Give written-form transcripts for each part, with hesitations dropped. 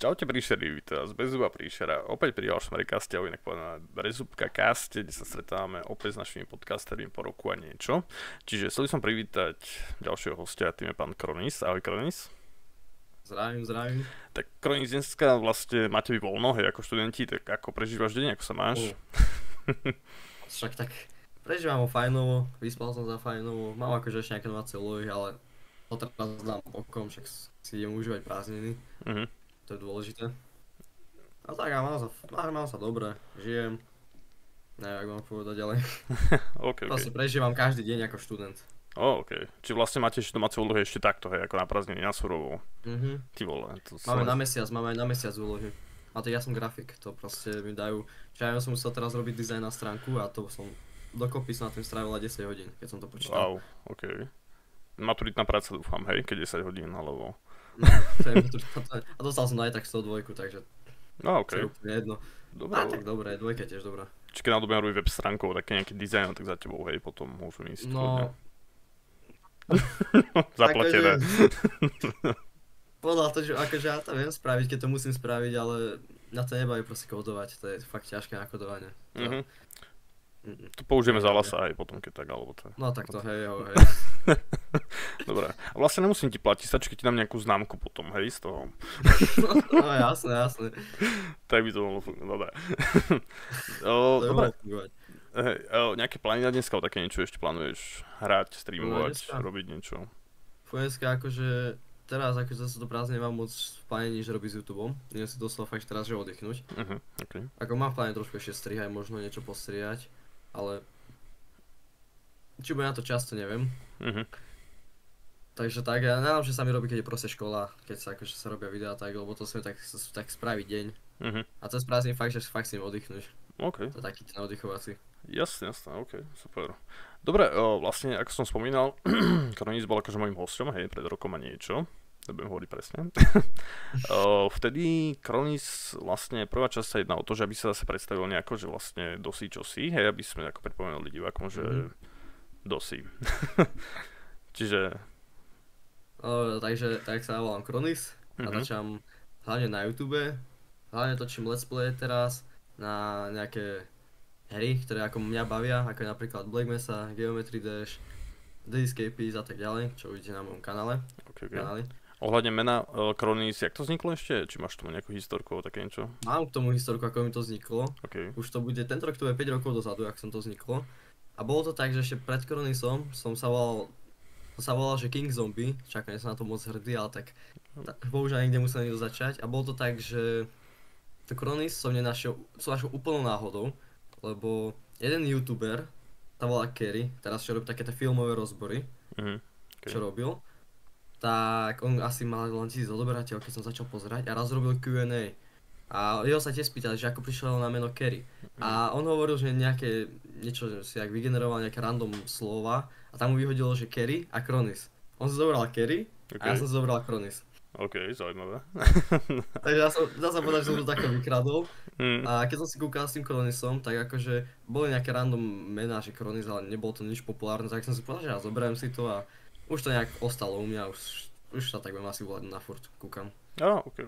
Čaute príšeri, vítam vás bez zuba príšera. Opäť pri ďalšom recaste, alebo inak povedané Bezubka caste, kde sa stretávame opäť s našimi podcastermi po roku a niečo. Čiže chcel som privítať ďalšieho hostia, tým je pán Kronis. Ahoj Kronis. Zdravím, zdravím. Tak Kronis, dneska vlastne máte vy voľno, hej, ako študenti, tak ako prežívaš deň, ako sa máš? Však tak prežívam ho fajnovo, vyspal som sa fajnovo, mám akože ešte nejaké domáce úlohy, ale to teraz dám bokom, však si idem užívať prázdniny. To je dôležité. A tak, a mám sa dobre, žijem. Neviem, ako mám povedať ďalej. Okay. Proste prežívam každý deň ako študent. OK. Čiže vlastne máte ešte domáce úlohy ešte takto, hej, ako na prázdniny, na surovo. Ty vole. Máme aj na mesiac úlohy. A to ja som grafik, to proste mi dajú. Čiže ja som musel teraz robiť dizajn na stránku a to som dokopy na tým strávila 10 hodín, keď som to počítal. Wow, OK. Maturitná práca dúfam, hej, keď 10 hodín, alebo... No, a dostal som aj tak 102, takže OK. to je úplne jedno. Dobre. A tak dobre, dvojka tiež dobrá. Čiže keď nadobudem robiť web stránkou, také nejaký dizajn, tak za tebou, hej, potom môžem ísť. No... Zaplatené. Podľa toho, že akože ja to viem spraviť, keď to musím spraviť, ale na to nebaví proste kodovať, to je fakt ťažké na kodovanie. To použijeme za lasa aj potom, keď tak, alebo to. No tak to hej. Dobre. A vlastne nemusím ti platiť, stačí, keď ti dám nejakú známku potom, hej, z toho. No jasné. Tak by to mohlo fungovať, dobre. Dobre. Hej, nejaké plány na dneska, o také niečo ešte plánuješ hrať, streamovať, robiť niečo? Dneska akože, teraz akože zase do prázdne nemám moc v pláne nič robiť s YouTubeom. Idem si doslova fakt teraz, že oddychnúť. Okay. Ako mám v pláne trošku ešte strihať, možno niečo postrihať. Ale či bude na to často, neviem. Takže tak, ja najlepšie sa mi robí, keď je proste škola, keď sa akože sa robia videá tak, lebo to sa mi tak spraví deň. A cez prázdnin fakt, že fakt si im oddychnúť. OK. To je taký ten oddychovací. Jasne, OK, super. Dobre, vlastne, ako som spomínal, Kronis bol akože môjim hosťom, hej, pred rokom a niečo. Nebudem hovoriť presne. Vtedy Kronis, vlastne prvá časť sa jedná o to, že aby sa zase predstavil nejako, že vlastne dosí čosi, hej, aby sme ako pripomenuli divákom, že dosí. Čiže... Takže tak sa volám Kronis a začám hlavne na YouTube, hlavne točím let's play teraz na nejaké hry, ktoré ako mňa bavia, ako napríklad Black Mesa, Geometry Dash, The Escapees a tak ďalej, čo uvidíte na mojom kanále. Okay. Ohľadne mena Kronis, jak to vzniklo ešte? Či máš tomu nejakú historku o také niečo? Mám k tomu historku, ako mi to vzniklo. Okay. Už to bude, tento rok to bude 5 rokov dozadu, ak som to vzniklo. A bolo to tak, že ešte pred Kronisom som sa volal, že King Zombie, čakaj, som na to moc hrdý, ale tak bohužiaľ niekde musel niekto začať. A bolo to tak, že to Kronis som našiel úplnou náhodou, lebo jeden youtuber, tá volá Kerry, teraz čo robí takéto filmové rozbory, čo robil, tak on asi mal len 1000 odoberateľov, keď som začal pozerať a raz robil Q&A. A jeho sa tiež spýtali, že ako prišiel na meno Kerry. A on hovoril, že niečo si jak vygeneroval nejaké random slova a tam mu vyhodilo, že Kerry a Kronis. On si zobral Kerry a ja som si zobral Kronis. OK, zaujímavé. Takže dá sa povedať, že som to takto vykradol. A keď som si kúkal s tým Kronisom, tak akože boli nejaké random mená, že Kronis, ale nebolo to nič populárne, tak som si povedal, že ja zoberiem si to a už to nejak ostalo u mňa, už sa tak budem asi volať na furt, kúkam. OK.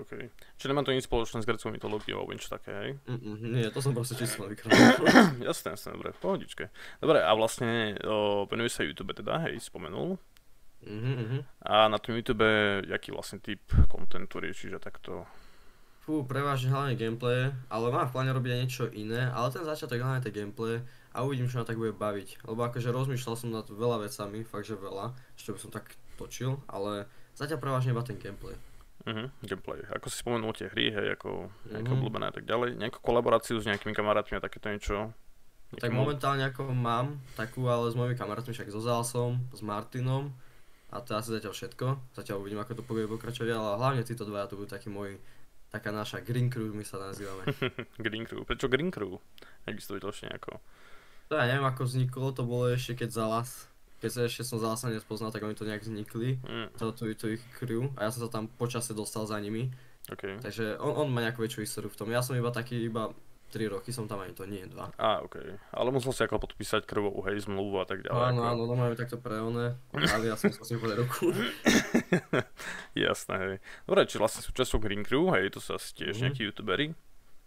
Čiže nemá to nič spoločné s greckou mytológiou alebo niečo také, hej? Nie, to som proste čisto vykradol. Jasné, dobre, v pohodičke. Dobre, a vlastne venuješ sa YouTube teda, hej, spomenul. A na tom YouTube, jaký vlastne typ kontentu riešiš a takto? Prevažne hlavne gameplay, ale mám v pláne robiť aj niečo iné, ale ten začiatok hlavne tie gameplay a uvidím, čo ma tak bude baviť. Lebo akože rozmýšľal som nad veľa vecami, fakt že veľa, čo by som tak točil, ale zatiaľ prevažne iba ten gameplay. Gameplay. Ako si spomenul tie hry, hej, ako nejaké obľúbené a tak ďalej. Nejakú kolaboráciu s nejakými kamarátmi a takéto niečo? Tak momentálne ako mám takú, ale s mojimi kamarátmi, však so Zalsom, s Martinom. A to asi zatiaľ všetko. Zatiaľ uvidím, ako to bude pokračovať, ale hlavne títo dvaja to budú takí moji, taká naša Green Crew, my sa nazývame. Green Crew. Prečo Green Crew? Jak by si to vytločne ako? To ja neviem, ako vzniklo, to bolo ešte keď Zalas. Keď sa ešte som Zalasa nespoznal, tak oni to nejak vznikli. To ich crew a ja som sa tam počase dostal za nimi. Okay. Takže on má nejakú väčšiu históriu v tom. Ja som iba taký, 3 roky som tam, ani to nie 2. Okej. Ale musel si ako podpísať krvovú, hej, zmluvu a tak ďalej. Áno, ako... áno, no máme takto pre one, ale ja som si podať ruku. Jasné, hej. Dobre, či vlastne súčasťou Green Crew, hej, to sú asi tiež Mhm. nejakí youtuberi,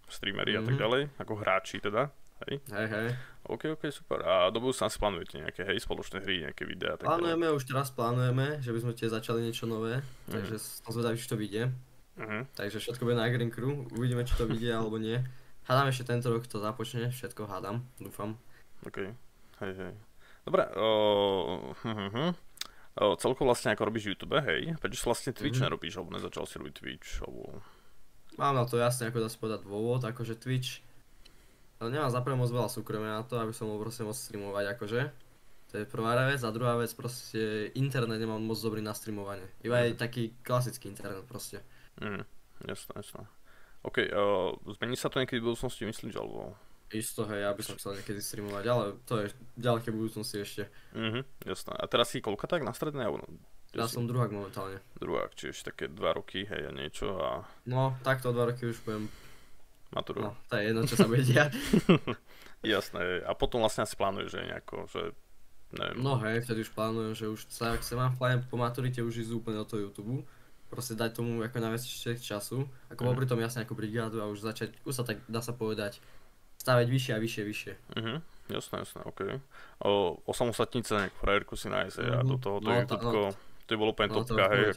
streameri a tak Mhm. ďalej, ako hráči teda, hej. Hej. OK, super. A do budúcna si plánujete nejaké, hej, spoločné hry, nejaké videá a tak ďalej. Plánujeme, už teraz plánujeme, že by sme tiež začali niečo nové, takže som zvedavý, či to vyjde. Takže všetko bude na Green Crew, uvidíme, či to vyjde alebo nie. Hádam ešte tento rok to započne, všetko hádam, dúfam. OK, hej. Dobre, celkovo vlastne ako robíš YouTube, hej? Prečo vlastne Twitch nerobíš, alebo nezačal si robiť Twitch, alebo... Mám na to jasne, ako dá sa povedať dôvod, akože Twitch, ale nemám zaprvé moc veľa súkromia na to, aby som mohol proste môcť streamovať, akože. To je prvá vec, a druhá vec, proste internet nemám moc dobrý na streamovanie. Iba aj taký klasický internet proste. Jasné. OK, zmení sa to niekedy v budúcnosti, myslíš, alebo... Isto, hej, ja by som chcel niekedy streamovať, ale to je ďalké budúcnosti ešte. Jasné. A teraz si koľka tak na strednej, alebo... Ja som druhák momentálne. Druhák, čiže také 2 roky, hej, a niečo a... No, takto 2 roky už budem... Maturu. No, to je jedno, čo sa bude diať. Jasné, a potom vlastne asi plánuješ, že nejako, že... Neviem. No hej, vtedy už plánujem, že už sa mám v pláne po maturite už ísť úplne do toho YouTube. Proste dať tomu ako najviac času, ako popri tom jasne ako brigádu a už začať, už sa tak dá sa povedať, stavať vyššie a vyššie. Jasné, OK. Osamostatnice, nejakú frajerku si nájsť a do toho to YouTubeko, to je bolo úplne topka, hej.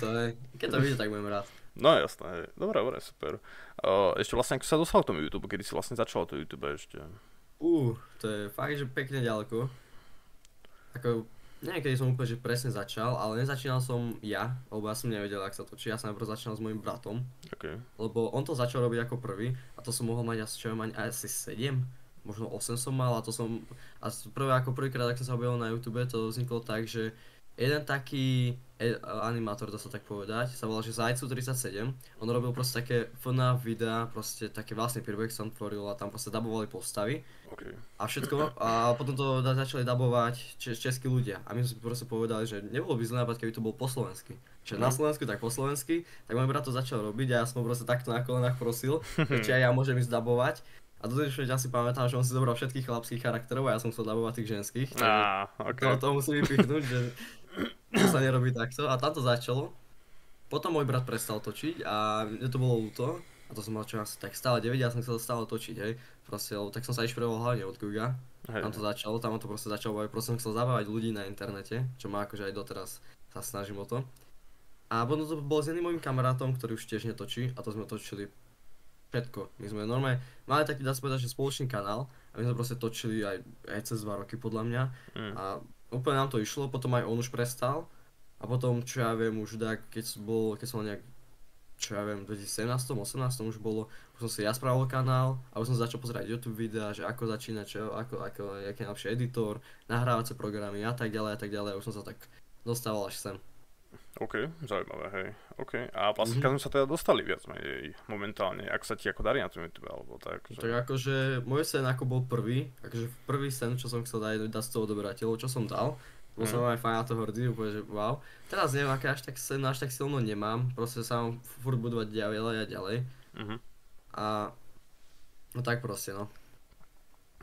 To je, keď to vidíte, tak budem rád. No jasné, hej. Dobre, super. Ešte vlastne, ako sa dostal k tomu YouTube, kedy si vlastne začal to YouTube ešte? To je fakt, že pekne ďaleko. Ako, neviem, kedy som úplne že presne začal, ale nezačínal som ja, lebo ja som nevedel, ak sa točí. Ja som najprv začínal s mojim bratom, lebo on to začal robiť ako prvý a to som mohol mať asi 7, možno 8 som mal a to som, a prvýkrát, ak som sa objavil na YouTube, to vzniklo tak, že jeden taký animátor, dá sa tak povedať, sa volal, že Zajcu37, on robil proste také FNAF videá, proste také vlastný príbeh som tvoril a tam proste dabovali postavy a všetko a potom to začali dabovať českí ľudia a my sme si proste povedali, že nebolo by zlé nápad, keby to bol po slovensky. Čiže na Slovensku, tak po slovensky, tak môj brat to začal robiť a ja som ho proste takto na kolenách prosil, či aj ja môžem ísť dabovať. A do dnešného dňa si pamätám, že on si zobral všetkých chlapských charakterov a ja som chcel dabovať tých ženských. To musím vypichnúť, že to sa nerobí takto. A tam to začalo. Potom môj brat prestal točiť a mne to bolo ľúto. A to som mal čo asi tak stále 9, ja som chcel stále točiť, hej. Proste, tak som sa inšpiroval hlavne od Guga. Tam to začalo, tam to proste začalo, proste som chcel zabávať ľudí na internete, čo ma akože aj doteraz sa snažím o to. A potom to bol s jedným môjim kamarátom, ktorý už tiež netočí a to sme točili všetko. My sme normálne mali taký, dá sa povedať, že spoločný kanál a my sme proste točili aj cez 2 roky podľa mňa a úplne nám to išlo, potom aj on už prestal a potom, čo ja viem, už keď som nejak, čo ja viem, v 2017, 18 už bolo, už som si ja spravil kanál a už som začal pozerať YouTube videá, že ako začínať, aký je najlepší editor, nahrávacie programy a tak ďalej, už som sa tak dostával až sem. OK, zaujímavé, hej. OK, a vlastne keď sme sa teda dostali viac menej momentálne, ako sa ti ako darí na tom YouTube, alebo tak? Že... Tak akože, môj sen ako bol prvý, akože prvý sen, čo som chcel dať z toho odoberateľov, čo som dal, bol som aj fajn na to hrdý, úplne, že wow. Teraz neviem, aké až tak silno nemám, proste sa mám furt budovať ďalej a ďalej. A no tak proste, no.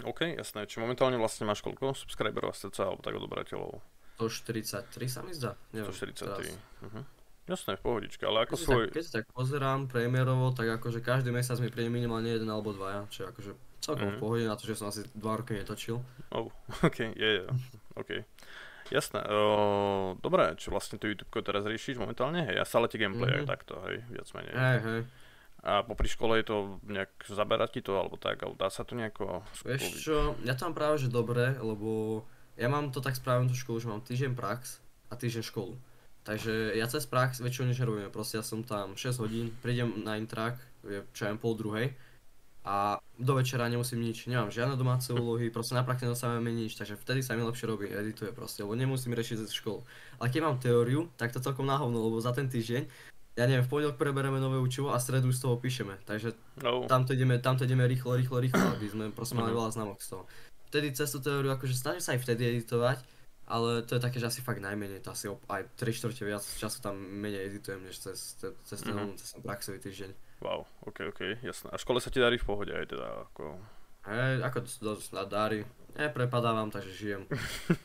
OK, jasné, či momentálne vlastne máš koľko subscriberov a srdca, alebo tak odoberateľov? 143 sa mi zdá, neviem. 143, jasné, v pohodičke, ale ako svoj... Keď sa tak pozerám premiérovo, tak akože každý mesiac mi príde minimálne 1 alebo 2, čo je akože celkom v pohode na to, že som asi 2 roky netočil. OK, OK. Jasné, dobre, čo vlastne to YouTube teraz riešiš momentálne, hej, a stále tie gameplay aj takto, hej, viac menej. Hej. A popri škole je to nejak zaberať ti to, alebo tak, alebo dá sa to nejako skúpiť? Vieš čo, ja tam práve že dobre, lebo ja mám to tak spravenú tú školu, že mám týždeň prax a týždeň školu. Takže ja cez prax väčšinou nič nerobím, proste ja som tam 6 hodín, prídem na intrak, čo ja 1:30 a do večera nemusím nič, nemám žiadne domáce úlohy, proste na praxi nedostávame nič, takže vtedy sa mi lepšie robí, edituje proste, lebo nemusím riešiť cez školu. Ale keď mám teóriu, tak to celkom na hovno, lebo za ten týždeň, ja neviem, v pondelok prebereme nové učivo a stredu z toho píšeme, takže tamto ideme rýchlo, aby sme proste mali veľa známok z toho. Vtedy cez tú teóriu, akože snažím sa aj vtedy editovať, ale to je také, že asi fakt najmenej, to asi aj 3/4 viac času tam menej editujem, než cez ten praxový týždeň. Wow, ok, jasné. A v škole sa ti darí v pohode aj teda ako... Hej, ako dosť na dári. Neprepadávam, takže žijem.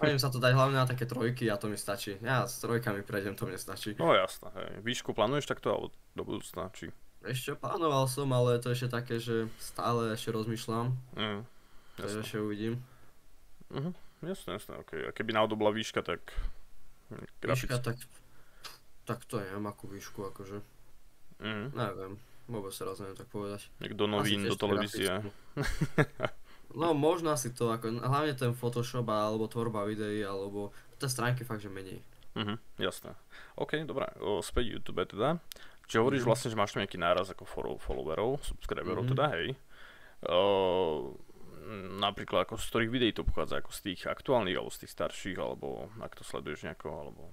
Môžem sa to dať hlavne na také trojky a to mi stačí. Ja s trojkami prejdem, to mne stačí. No jasné, hej. Výšku plánuješ takto alebo do budúcna, či... Ešte plánoval som, ale to ešte také, že stále ešte rozmýšľam. Takže Jasné. ešte uvidím. Jasné, ok. A keby náhodou bola výška, tak... Výška, tak to neviem, akú výšku, akože. Neviem, vôbec teraz neviem tak povedať. Jak do novín, do televízie. No možno asi to, ako, hlavne ten Photoshop alebo tvorba videí, alebo tie stránky fakt, že menej. Jasné. OK, dobré. Späť YouTube teda. Čiže hovoríš vlastne, že máš tu nejaký náraz ako followerov, subscriberov teda, hej. Napríklad ako z ktorých videí to pochádza, ako z tých aktuálnych, alebo z tých starších, alebo ak to sleduješ nejako, alebo...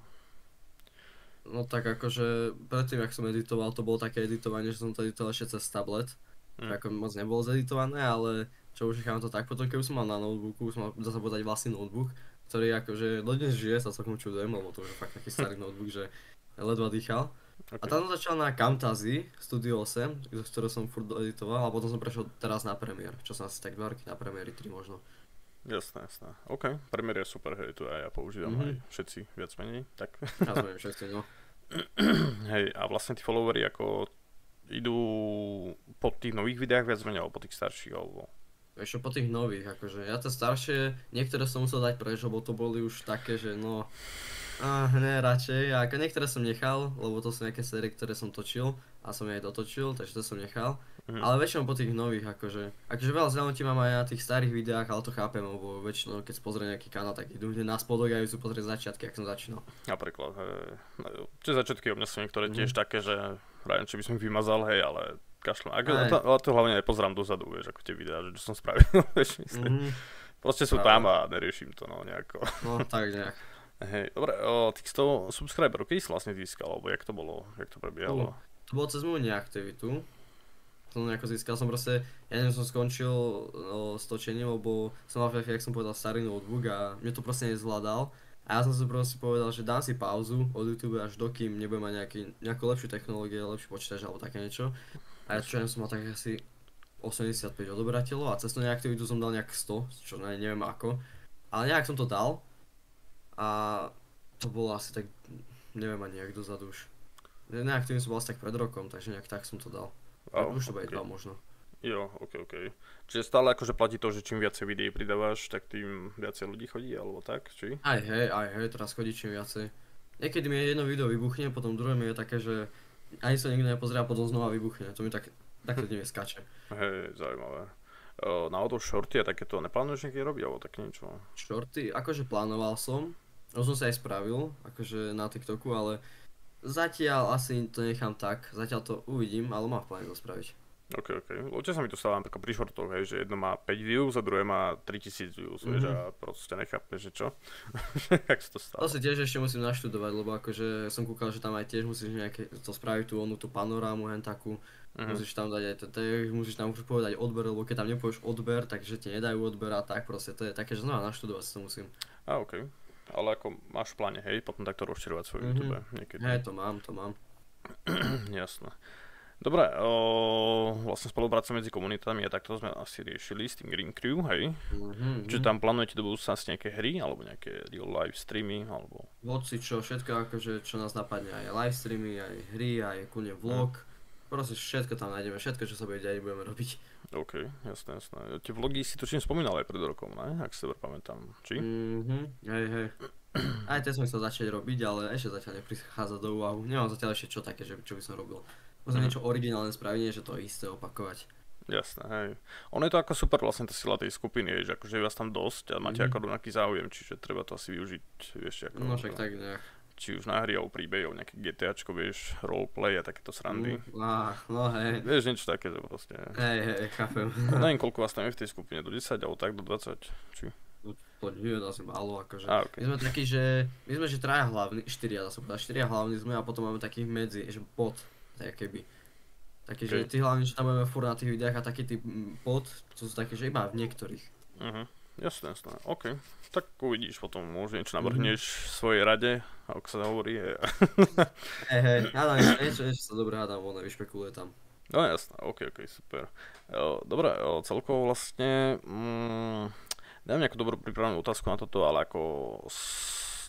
No tak akože predtým, ak som editoval, to bolo také editovanie, že som to editoval ešte cez tablet. Ako moc nebolo zeditované, ale čo už nechám to tak. Potom keby som mal na notebooku, som mal zase povedať vlastný notebook, ktorý akože dodnes žije, sa celkom čudujem, lebo to už je fakt taký starý notebook, že ledva dýchal. Okay. A tam som začal na Camtasia Studio 8, ktorú som furt editoval, a potom som prešiel teraz na Premiere, čo som asi tak 2 roky na Premiere 3 možno. Jasné. OK, Premiere je super, hej, to aj ja používam, aj všetci viac menej, tak. Ja som všetci, no. Hej, a vlastne tí followery ako idú po tých nových videách viac menej, alebo po tých starších, alebo... Ešte po tých nových, akože ja tie staršie, niektoré som musel dať preč, lebo to boli už také, že no... ne, radšej, ako niektoré som nechal, lebo to sú nejaké série, ktoré som točil a som aj dotočil, takže to som nechal. Ale väčšinou po tých nových, akože veľa zaujímavostí mám aj na tých starých videách, ale to chápem, lebo väčšinou keď pozrie nejaký kanál, tak idú hneď na spodok a idú pozrieť začiatky, ak som začínal. Napríklad, čiže začiatky u mňa sú niektoré tiež také, že rájem, či by som ich vymazal, hej, ale kašľam. Ale to hlavne nepozerám dozadu, vieš, ako tie videá, že čo som spravil, vieš, myslím. Proste sú tam a neriešim to, no, nejako. No, tak nejak. Hej, dobre, tých 100 subscriberov, kedy si vlastne získal, alebo jak to bolo, jak to prebiehalo? To bolo cez moju neaktivitu. To nejako získal som proste, ja neviem, som skončil s točením, lebo som mal, jak som povedal, starý notebook a mne to proste nezvládal. A ja som si proste povedal, že dám si pauzu od YouTube až dokým nebudem mať nejakú lepšiu technológiu, lepší počítač alebo také niečo. A ja čo som mal tak asi 85 odoberateľov a cez tú neaktivitu som dal nejak 100, čo neviem ako. Ale nejak som to dal a to bolo asi tak, neviem ani jak dozadu už. Neaktívny som bol asi tak pred rokom, takže nejak tak som to dal. Už to bude 2 možno. Jo, ok. Čiže stále akože platí to, že čím viacej videí pridávaš, tak tým viacej ľudí chodí, alebo tak, či? Aj hej, teraz chodí čím viacej. Niekedy mi jedno video vybuchne, potom druhé mi je také, že ani sa nikto nepozrie a potom znova vybuchne, to mi takto divne skáče. Hej, zaujímavé. Náhodou shorty a takéto neplánuješ niekedy robiť, alebo tak niečo? Shorty, akože plánoval som som sa aj spravil, akože na TikToku, ale zatiaľ asi to nechám tak, zatiaľ to uvidím, ale mám v pláne to spraviť. Ok. Určite sa mi to stáva napríklad pri shortoch, hej, že jedno má 5 views a druhé má 3000 views, vieš, a proste nechápeš, že čo? Jak sa to stalo? To si tiež ešte musím naštudovať, lebo akože som kúkal, že tam aj tiež musíš nejaké to spraviť tú panorámu, hen takú. Musíš tam dať aj musíš tam už povedať odber, lebo keď tam nepovieš odber, takže ti nedajú odber a tak proste, to je také, že znova naštudovať si to musím. Ok. Ale ako máš v pláne, hej, potom takto rozširovať svoj YouTube niekedy. Hej, to mám. Jasné. Dobre, vlastne spolupráca medzi komunitami a takto sme asi riešili s tým Green Crew, hej? Čiže tam plánujete do budúcna nejaké hry, alebo nejaké real live streamy, alebo... Hoci čo, všetko akože, čo nás napadne, aj live streamy, aj hry, aj kľudne vlog. Proste všetko tam nájdeme, všetko, čo sa bude diať, budeme robiť. OK, jasné. Tie vlogy si tuším spomínal aj pred rokom, ne? Ak si dobre pamätám, či? Hej. Aj tie som chcel začať robiť, ale ešte zatiaľ neprichádza do úvahu. Nemám zatiaľ ešte čo také, čo by som robil. Možno niečo originálne spraviť, nie že to isté opakovať. Jasné, hej. Ono je to ako super vlastne tá sila tej skupiny, že akože je vás tam dosť a máte ako rovnaký záujem, čiže treba to asi využiť, vieš, ako... No však tak nejak. Či už na hry alebo príbehy, alebo nejaké GTAčko, vieš, roleplay a takéto srandy. No hej. Vieš, niečo také, že proste... Hej, chápem. Neviem, koľko vás tam je v tej skupine, do 10 alebo tak, do 20, či... To nie je asi málo, akože. Okay. My sme takí, že... My sme, že traja hlavní, 4 hlavní sme a potom máme takých medzi, že pod, tak keby. Taký, že tí hlavní, že tam budeme furt na tých videách a taký typ pod, to sú také, že iba v niektorých. Jasné, OK. Tak uvidíš potom, možno niečo navrhneš v svojej rade, ako sa hovorí. Hej, hádam niečo sa dobre hádam, ono vyšpekuluje tam. No jasné, ok, super. Dobre, celkovo vlastne, neviem nejakú dobrú pripravenú otázku na toto, ale ako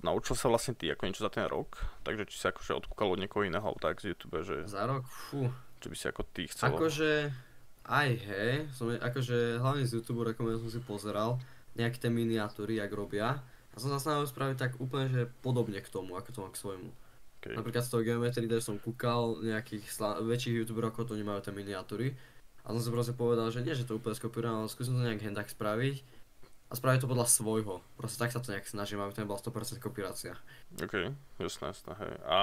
naučil sa vlastne ty ako niečo za ten rok, takže či si akože odkúkal od niekoho iného, alebo tak z YouTube, že Za rok, fú. či by si ako ty chcel. Akože, aj hej, akože hlavne z YouTube rekomendujem, som si pozeral nejaké tie miniatúry, jak robia. A som sa snažil spraviť tak úplne, že podobne k tomu, ako to mám k svojmu. Okay. Napríklad z toho Geometry Dash som kúkal nejakých väčších youtuberov, ako to nemajú tie miniatúry. A som si proste povedal, že nie, že to úplne skopírujem, ale skúsim to nejak hendak spraviť. A spraviť to podľa svojho. Proste tak sa to nejak snažím, aby to nebola 100% kopírácia. Ok, jasné, hej. A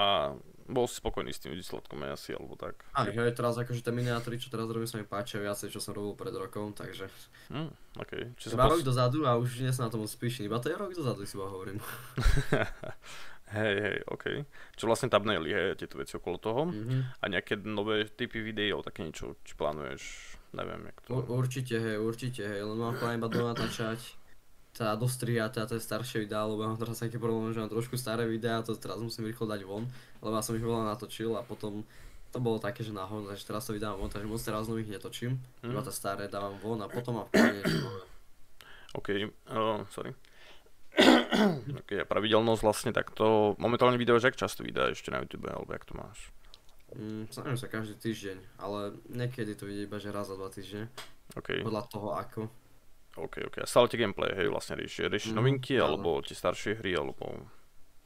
bol si spokojný s tým výsledkom aj asi, alebo tak? Aj hej, teraz akože tie miniatúry, čo teraz robím, sa mi páčia viacej, čo som robil pred rokom, takže... Ok. Iba rok dozadu a už nie som na tom moc spíšný, iba to je rok dozadu, si hovorím. Hej, ok. Čo vlastne thumbnaily, hej, tieto veci okolo toho. A nejaké nové typy videí, také niečo, či plánuješ, neviem, jak to... Určite, hej, len mám plán iba donatáčať, teda dostrihať tie staršie videá, lebo mám teraz taký problém, že mám trošku staré videá, to teraz musím rýchlo dať von, lebo ja som ich veľa natočil a potom to bolo také, že náhodou, takže teraz to vydávam von, takže moc teraz nových netočím, iba tie staré dávam von a potom mám v pláne niečo nové. Ok, sorry. Ok, a pravidelnosť vlastne takto, momentálne vydávaš jak často vydáš ešte na YouTube, alebo jak to máš? Snažím sa každý týždeň, ale niekedy to vidie iba, že raz za 2 týždne, podľa toho ako. Ok, a stále tie gameplay, hej, vlastne riešiš novinky, alebo tie staršie hry, alebo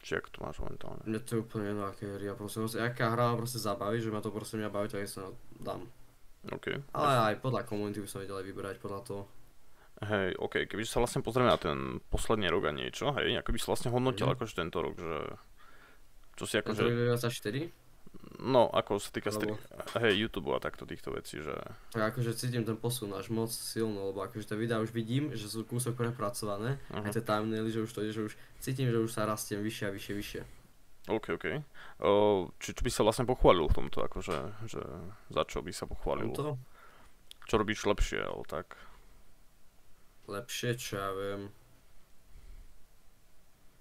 či jak to máš momentálne? Mne to je úplne jedno, aké hry, ja proste, aká hra ma proste zabaví, že ma to proste mňa baví, tak sa dám. Ok. Ale aj podľa komunity by som vedel aj vyberať podľa toho. Hej, ok, kebyže sa vlastne pozrieme na ten posledný rok a niečo, hej, ako by si vlastne hodnotil akože tento rok, že... Čo si akože... Tento rok 24? No, ako sa týka hej, YouTube a takto týchto vecí, že... Tak akože cítim ten posun až moc silno, lebo akože tie videá už vidím, že sú kúsok prepracované, aj tie thumbnaily, že už to je, že už cítim, že už sa rastiem vyššie a vyššie. Ok. Čo by sa vlastne pochválil v tomto, akože, že za čo by sa pochválil? Čo robíš lepšie, alebo tak? Lepšie, čo ja viem.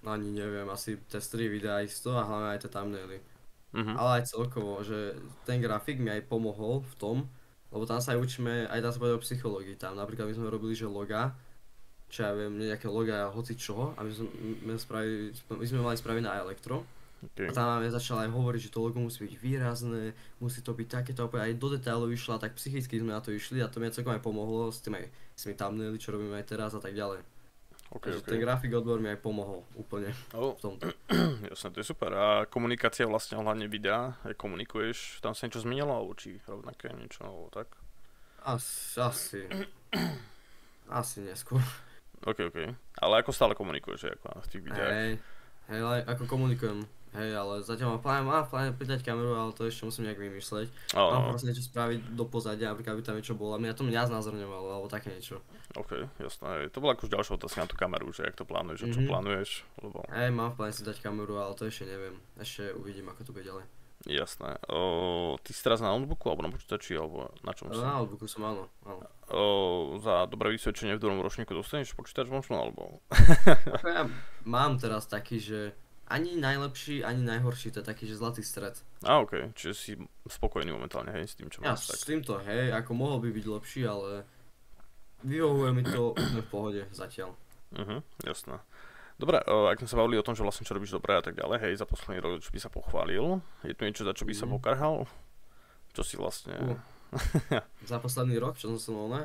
Ani neviem, asi tie 3 videá isto a hlavne aj tie thumbnaily. Ale aj celkovo, že ten grafik mi aj pomohol v tom, lebo tam sa aj učíme, aj dá sa povedať o psychológii tam. Napríklad my sme robili, že loga, čo ja viem, nejaké loga hoci čoho, a my sme mali spraviť na elektro. A tam máme začal aj hovoriť, že to logo musí byť výrazné, musí to byť takéto, aj do detailov išla, tak psychicky sme na to išli a to mi celkom aj pomohlo s tými thumbnaily, čo robíme aj teraz a tak ďalej. Okay. Ten grafik odbor mi aj pomohol úplne v tomto. Jasne, to je super. A komunikácia vlastne ohľadne videa, aj komunikuješ, tam sa niečo zmenilo, alebo či rovnaké niečo, alebo tak? Asi neskôr. Ok. Ale ako stále komunikuješ, ako v tých videách? Hej, ako komunikujem. Hej, ale zatiaľ mám v pláne pridať kameru, ale to ešte musím nejak vymýšľať. Mám proste niečo spraviť do pozadia, napríklad aby tam niečo bolo. Mňa to znázorňovalo, alebo také niečo. Ok, jasné. To bola akož ďalšia otázka na tú kameru, že jak to plánuješ a čo plánuješ, lebo... Hej, mám v pláne si dať kameru, ale to ešte neviem. Ešte uvidím, ako to bude ďalej. Jasné. Ty si teraz na notebooku, alebo na počítači, alebo na čom si? Na notebooku som, áno. Za dobré vysvedčenie v druhom ročníku dostaneš počítač možno, alebo... Ja mám teraz taký, že ani najlepší, ani najhorší, to je taký, že zlatý stred. Ok, čiže si spokojný momentálne, hej, s tým, čo máš. Ja s týmto, hej, ako mohol by byť lepší, ale vyhovuje mi to úplne v pohode zatiaľ. Jasné. Dobre, ak sme sa bavili o tom, že vlastne čo robíš dobre a tak ďalej, hej, za posledný rok, čo by sa pochválil, je tu niečo, za čo by sa pokarhal? Čo si vlastne... Za posledný rok, čo som sa ne?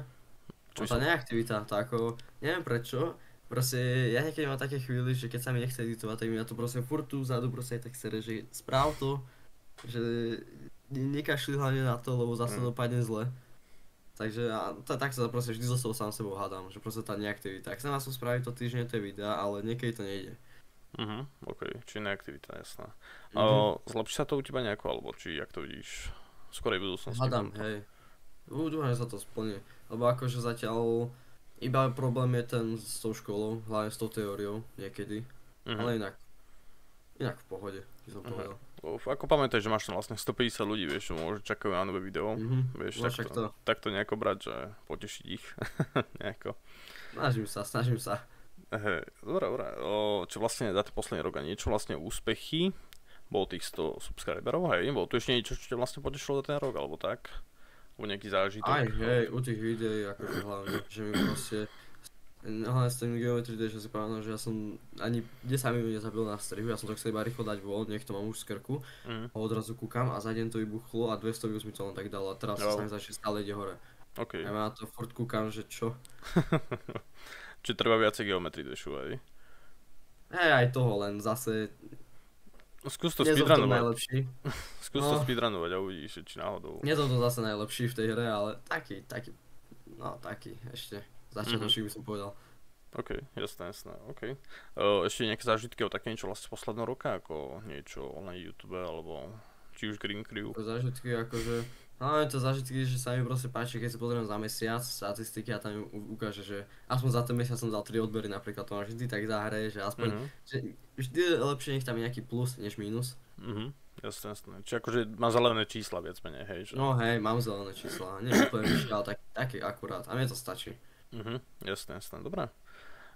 Tá neaktivita, to ako, neviem prečo, proste ja niekedy mám také chvíli, že keď sa mi nechce editovať, tak mi na to proste furt tu vzadu proste aj tak sere, že správ to, že nekašli hlavne na to, lebo zase dopadne zle. Takže tak sa proste vždy so sám sebou hádam, že proste tá neaktivita. Ak sa som spraviť to týždne tie videa, ale niekedy to nejde. Ok, či neaktivita, jasná. Zlepší sa to u teba nejako, alebo či jak to vidíš v skorej budúcnosti? Hádam, hej. Dúfam, že sa to splní, lebo akože zatiaľ iba problém je ten s tou školou, hlavne s tou teóriou niekedy, ale inak v pohode, by som povedal. Ako pamätaj, že máš tam vlastne 150 ľudí, vieš, čo môže čakajú na nové video, vieš, tak to nejako brať, že potešiť ich, nejako. Snažím sa. Dobre, čo vlastne za ten posledný rok a niečo vlastne úspechy, bolo tých 100 subscriberov, hej, bolo tu ešte niečo, čo ťa vlastne potešilo za ten rok, alebo tak? U nejaký zážitok. Aj hej, u tých videí akože hlavne, že mi proste, hlavne s tým Geometry Dash, že si pamätám, že ja som ani 10 minút nezabil na strihu, ja som to chcel iba rýchlo dať von, nech to mám už z krku, a odrazu kúkam a za deň to vybuchlo a 200 views mi to len tak dalo a teraz sa mi začne stále ide hore. OK. Ja na to furt kúkam, že čo? Čiže treba viacej Geometry Dashu, hej? Aj toho, len zase Skús to nie som v tom speedrunovať. najlepší. Skús to speedrunovať a uvidíš, či náhodou. Nie som to zase najlepší v tej hre, ale taký, ešte začiatočník by som povedal. OK, jasné, OK. Ešte nejaké zážitky o také niečo vlastne z posledného roka, ako niečo na YouTube, alebo či už Green Crew? Zážitky akože, hlavne to zážitky, že sa mi proste páči, keď si pozriem za mesiac statistiky a tam ukáže, že aspoň za ten mesiac som dal 3 odbery napríklad, to máš vždy tak zahraje, že aspoň, že vždy je lepšie nech tam je nejaký plus než mínus. Jasné. Čiže akože má zelené čísla viac menej, hej? Že... No hej, mám zelené čísla, nie úplne vyššie, ale také akurát a mne to stačí. Jasné, dobré.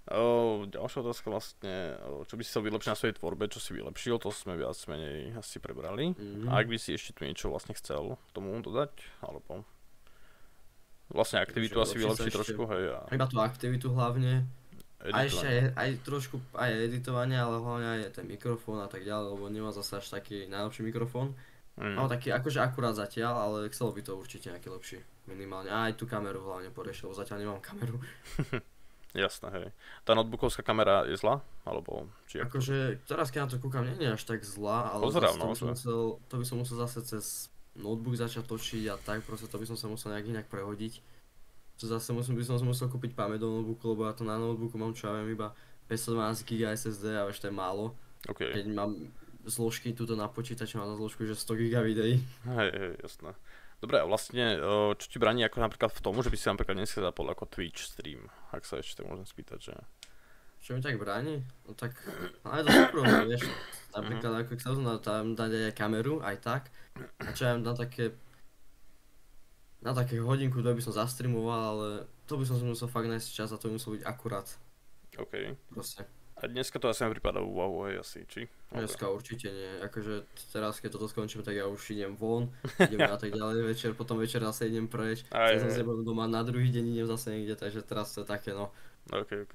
Ďalšia otázka vlastne, čo by si chcel vylepšiť na svojej tvorbe, čo si vylepšil, to sme viac menej asi prebrali. A ak by si ešte tu niečo vlastne chcel tomu dodať, alebo vlastne aktivitu asi vylepšiť trošku, hej. Iba tú aktivitu hlavne. A ešte editovanie. aj trošku aj editovanie, ale hlavne aj ten mikrofón a tak ďalej, lebo nemá zase až taký najlepší mikrofón. Mám taký akože akurát zatiaľ, ale chcelo by to určite nejaký lepší, minimálne. A aj tú kameru hlavne poriešil, zatiaľ nemám kameru. Jasné, hej. Tá notebookovská kamera je zlá? Alebo či ako? Akože teraz keď na to kúkam, nie je až tak zlá, ale Pozerám, to by som musel zase cez notebook začať točiť a tak, proste to by som sa musel nejak inak prehodiť. Zase by som musel kúpiť pamäť do notebooku, lebo ja to na notebooku mám čo ja viem iba 512 GB SSD a ešte to je málo. Okay. Keď mám zložky tuto na počítači, mám na zložku, že 100 GB videí. Hej, jasné. Dobre, a vlastne, čo ti bráni ako napríklad v tom, že by si napríklad dneska zapol ako Twitch stream, ak sa ešte tak môžem spýtať, že... Čo mi tak bráni? No tak, ale to súkromne, vieš, napríklad ako chcel som tam dať aj kameru, aj tak, a čo ja na také hodinku, to by som zastreamoval, ale to by som si musel fakt nájsť čas a to by muselo byť akurát. OK. Proste. A dneska to asi nepripadá v úvahu, hej, asi, či? Dneska určite nie, akože teraz keď toto skončím, tak ja už idem von, idem a tak ďalej večer, potom večer zase idem preč, ja som si doma na druhý deň idem zase niekde, takže teraz to je také no. OK,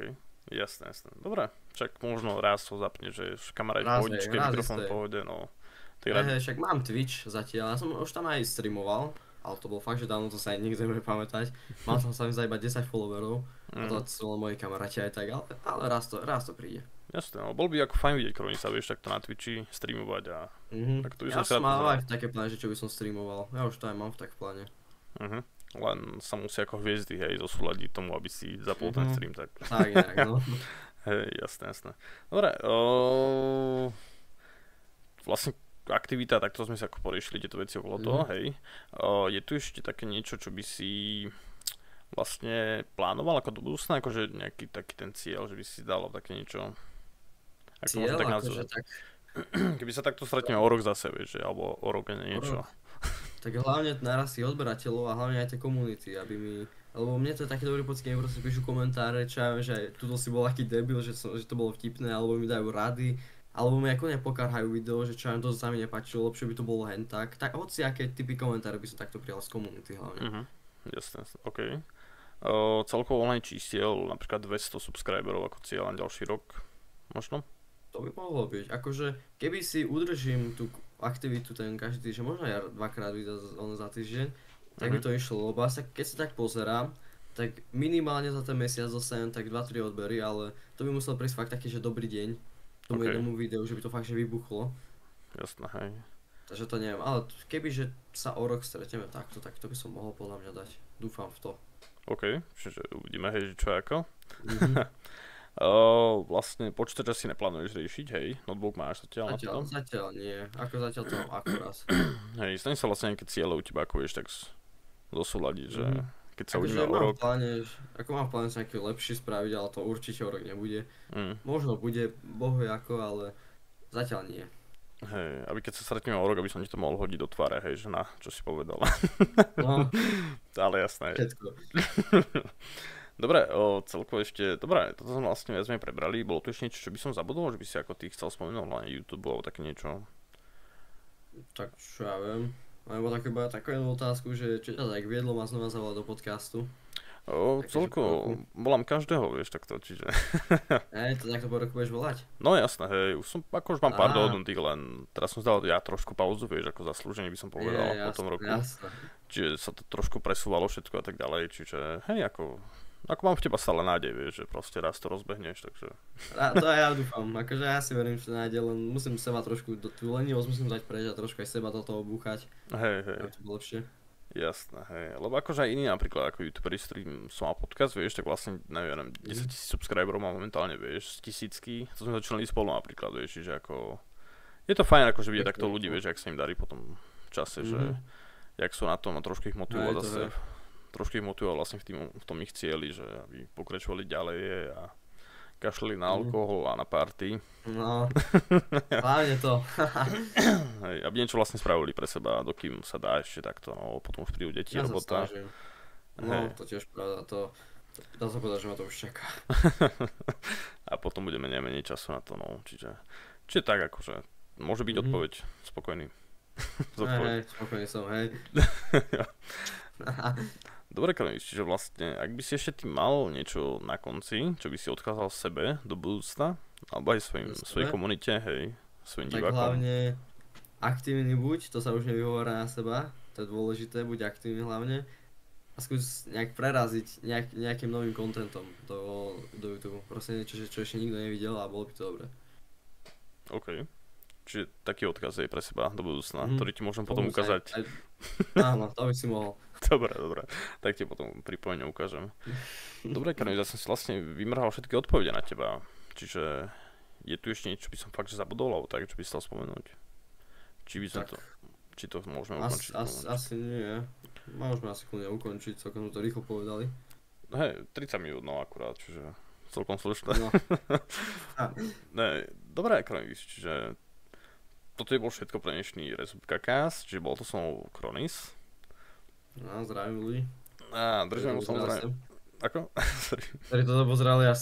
jasné. Dobre, však možno raz to zapne, že kamarát v pohodičke, mikrofón v pohode, no. Však mám Twitch zatiaľ, ja som už tam aj streamoval, ale to bol fakt, že dávno to sa aj nikto nebude pamätať, mal som sa mi za iba 10 followerov, a to sú len moji kamaráti aj tak, ale raz to príde. Jasné, no bol by ako fajn vidieť Kronisa, vieš, takto na Twitchi streamovať a... Tak to by ja som mal aj také plány, že čo by som streamoval, ja už to aj mám v tak pláne. Len sa musí ako hviezdy, hej, zosúľadiť tomu, aby si zapol ten stream, tak... Tak nejak, no. Hej, jasné. Dobre, vlastne aktivita, takto sme sa ako poriešili tieto veci okolo toho, hej. Je tu ešte také niečo, čo by si vlastne plánoval ako do budúcna, akože nejaký taký ten cieľ, že by si dal také niečo... Cieľ, akože tak... Keby sa takto stretneme o rok zase, vieš, alebo o rok niečo. Tak hlavne narastie odberateľov a hlavne aj tie komunity, aby mi... Lebo mne to je taký dobrý pocit, keď mi proste píšu komentáre, čo ja viem, že aj tuto si bol aký debil, že to bolo vtipné, alebo mi dajú rady, alebo mi ako nepokarhajú video, že čo ja viem, to sa mi nepáčilo, lepšie by to bolo hen tak. Tak hoci aké typy komentáre by som takto prijal z komunity hlavne. Jasné, OK. Celkovo online čísiel, napríklad 200 subscriberov ako cieľ na ďalší rok, možno? To by mohlo byť, akože keby si udržím tú aktivitu ten každý týždeň, možno aj dvakrát video za týždeň, tak by to išlo, lebo asi keď sa tak pozerám, tak minimálne za ten mesiac dostanem tak 2-3 odbery, ale to by musel prísť fakt taký, že dobrý deň tomu jednomu videu, že by to fakt že vybuchlo. Jasné, hej. Takže to neviem, ale kebyže sa o rok stretneme takto, tak to by som mohol podľa mňa dať, dúfam v to. OK, čiže uvidíme, hej, čo ako. Vlastne počítač asi neplánuješ riešiť, hej? Notebook máš zatiaľ na to? Zatiaľ nie, ako zatiaľ to mám akurát. Hej, stane sa vlastne nejaké cieľe u teba, ako vieš, tak zosúľadiť, že keď sa uvidíme o rok. Mám v pláne sa nejaký lepší spraviť, ale to určite o rok nebude. Možno bude, bohuje ako, ale zatiaľ nie. Hej, aby keď sa stretneme o rok, aby som ti to mohol hodiť do tváre, hej, že na, čo si povedal. No. Ale jasné. Všetko. Dobre, celkovo ešte, dobre, toto sme vlastne viac menej prebrali, bolo tu ešte niečo, čo by som zabudol, že by si ako ty chcel spomenúť na YouTube alebo také niečo? Tak čo ja viem, Alebo takú jednu otázku, že čo ťa tak viedlo ma znova zavolať do podcastu. Takže po roku. Celkovo volám každého, vieš, takto, čiže... To takto po roku budeš volať? No jasné, hej, už mám pár Á, dohodnutých, len teraz som zdal ja trošku pauzu, vieš, ako zaslúženie by som povedal po tom roku. jasné. Čiže sa to trošku presúvalo všetko a tak ďalej, čiže hej, ako mám v teba stále nádej, vieš, že proste raz to rozbehneš, takže... To aj ja dúfam, akože ja si verím, že to nájde, len musím seba trošku, tú lenivosť musím dať preč a trošku aj seba do toho búchať, Hej, aby to bolo lepšie. jasné, hej, lebo akože aj iní napríklad ako youtuberi, s ktorým som mal podcast, vieš, tak vlastne, neviem, 10 000 subscriberov mám momentálne, vieš, z tisícky, to sme začínali spolu napríklad, vieš, čiže ako... Je to fajn akože vidieť takto ľudí, vieš, jak sa im darí po tom čase, že jak sú na tom a trošku ich motivovať zase, trošku ich motivovať vlastne v tom ich cieli, že aby pokračovali ďalej a kašľali na alkohol a na party. No, hlavne to. Hej, aby niečo vlastne spravili pre seba, dokým sa dá ešte takto, no potom už prídu deti, Ja sa robota. snažím. Hej. No, to tiež pravda, dá sa povedať, že ma to už čaká. A potom bude menej času na to, no, čiže tak akože, môže byť odpoveď, spokojný. Hej, spokojný som, hej. Dobre, Kalenis, čiže vlastne, ak by si ešte ty mal niečo na konci, čo by si odkázal sebe do budúcna, alebo aj svojej komunite, hej, svojim Tak divákom. hlavne aktívny buď, to sa už nevyhovorá na seba, to je dôležité, buď aktívny hlavne. A skús nejak preraziť nejakým novým kontentom do YouTube. Proste niečo, čo ešte nikto nevidel a bolo by to dobré. OK. Čiže taký odkaz je pre seba do budúcna, ktorý ti môžem potom Tomu sa ukázať. Áno, to by si mohol. Dobre. Tak ti potom pripojene ukážem. Dobre, Kalenis, ja som si vlastne vymrhal všetky odpovede na teba. Čiže je tu ešte niečo, čo by som fakt zabudol, alebo tak, čo by si chcel spomenúť? Či by sme Tak. Či to môžeme ukončiť? Asi nie. Môžeme asi kľudne ukončiť, celkom to rýchlo povedali. Hej, 30 minút, no akurát, čiže celkom slušné. No. Ne, dobré, Kalenis, čiže toto je bol všetko pre dnešný Rezubka Cast, čiže bol to som Kronis. No, zdravím ľudí. A držíme mu samozrejme. Ako? Ktorí toto pozerali až